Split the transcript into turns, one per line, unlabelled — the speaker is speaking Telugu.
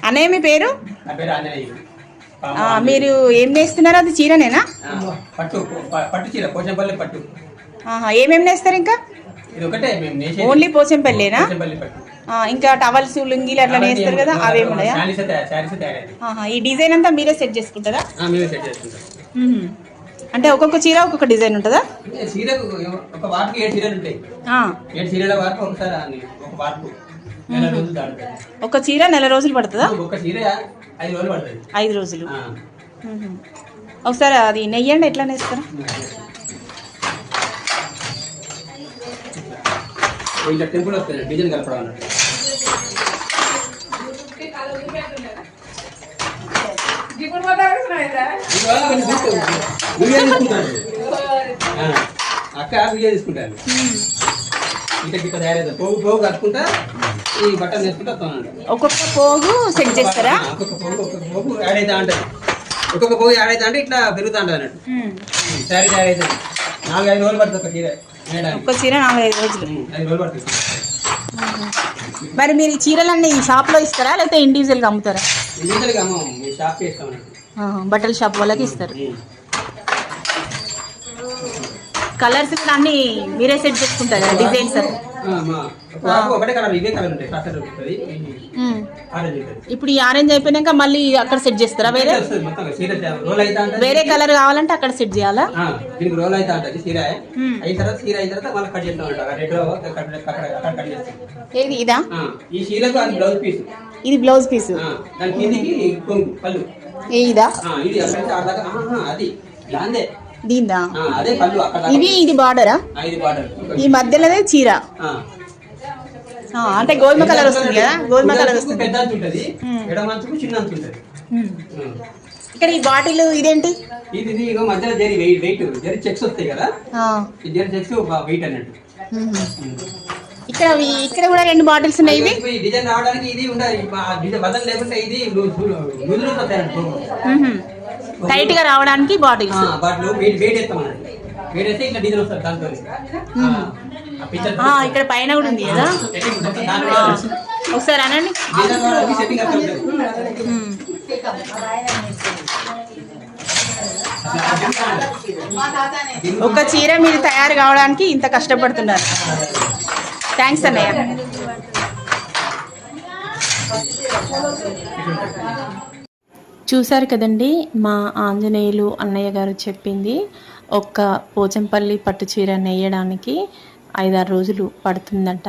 అన్నయ్య మీ పేరు?
నా పేరు ఆంజనేయులు.
మీరు ఏం నేస్తున్నారు? అది చీరనేనా?
పట్టు పట్టు చీర, పోచంపల్లి పట్టు.
ఏమేమి నేస్తారు ఇంకా?
ఇది ఒకటే
ఓన్లీ పోచంపల్లినా?
పోచంపల్లి పట్టు.
ఇంకా టవల్స్ లుంగీలు అట్లా నేస్తారు కదా, అవేమి ఉన్నాయా? ఈ డిజైన్ అంతా మీరే సెట్ చేసుకుంటారా?
మీరే సెట్ చేసుకుంటారు.
అంటే ఒక్కొక్క చీర ఒక్కొక్క డిజైన్ ఉంటుందా?
చీరకు ఒక వార్పుకి 7 చీరలు ఉంటాయి. 7 చీరల వార్పు ఒకసారి ఒక వార్పు నెల రోజులు దాడుతుంది.
ఒక చీర నెల రోజులు పడుతుందా?
ఒక చీర 5 రోజులు పడుతుంది.
5 రోజులు. ఒకసారి అది నెయ్యండి, ఎట్లా నేస్తారు?
ఇంకా టెంపుల్ వస్తుంది, డిజైన్ కలపడం అన్నట్టు. అక్క వీడియో తీసుకుంటాను. ఇట్లా తయారైతే పోగు పోగు కట్టుకుంటా ఈ బట్టలు నేర్చుకుంటా వస్తాను.
ఒక్కొక్క పోగు సెట్ చేస్తారా?
ఒక్కొక్క పోగు యాడ్ అవుతా ఉంటుంది. ఒక్కొక్క పోగు యాడ్ అవుతా అంటే ఇట్లా పెరుగుతా ఉంటుంది అన్నట్టు. శారీ తయారైతుంది. 4-5 రోజులు పడుతుంది ఒక చీర.
ఒక్క చీర 4-5 రోజులు.
5 రోజులు పడుతుంది.
మరి మీరు ఈ చీరలన్నీ షాప్ లో ఇస్తారా లేకపోతే ఇండివిజువల్ గా అమ్ముతారా?
ఇండివిజువల్ గా అమ్మం, మీ షాప్ ఇస్తాం అన్నట్టు.
బట్టల షాప్ వాళ్ళకి ఇస్తారు. కలర్స్ కూడా అన్ని మీరే సెట్ చేసుకుంటారు కదా, డిజైన్స్?
ఒకటే కలర్, ఇదే కలర్ ఉంటాయి.
ఇప్పుడు ఈ ఆరెంజ్ అయిపోయినాక మళ్ళీ అక్కడ సెట్ చేస్తారా? వేరే కలర్ కావాలంటే అక్కడ సెట్ చేయాలా?
దీనికి రోల్ అయితే ఉంటుంది. చీర అయిన తర్వాత మళ్ళీ కట్ చేస్తాం.
ఏది ఇదా?
ఈ చీరకు అది బ్లౌజ్ పీస్.
ఇది బ్లౌజ్ పీస్.
దాని కిందికి పళ్ళు.
ఇదా?
ఇది అది దాందే.
దీందా?
అదే పళ్ళు.
ఇది బార్డరా?
ఇది బార్డర్.
ఈ మధ్యలోనే చీర. అంటే గోధుమ కలర్ వస్తుంది కదా, గోధుమ కలర్ వస్తుంది.
పెద్ద అంచు ఉంటుంది, ఎడమ అంచుకు చిన్న అంచు ఉంటుంది.
ఇక్కడ ఈ బాటిల్ ఇదేంటి?
ఇది మధ్యలో వెయిట్ జరి చెక్స్ వస్తాయి కదా, ఈ జరి చెక్స్ వెయిట్ అన్నట్టు.
ఇక్కడ కూడా 2 బాటిల్స్ ఉన్నాయి. ఇవి
డిజైన్ రావడానికి ఇది ఉండాలి, బదలు లేకుంటే ఇది
టైట్ గా రావడానికి బాటిల్స్.
వెయిట్ వేస్తాం అన్నట్టు. వెయిట్ వేస్తే ఇట్లా డిజైన్ వస్తుంది దాంతో.
ఇక్కడ పైన కూడా ఉంది కదా, ఒకసారి అనండి. ఒక చీర మీరు తయారు కావడానికి ఇంత కష్టపడుతున్నారు. థ్యాంక్స్ అన్నయ్య. చూశారు కదండి, మా ఆంజనేయులు అన్నయ్య గారు చెప్పింది. ఒక్క పోచంపల్లి పట్టు చీర నేయడానికి 5-6 రోజులు పడుతుందట.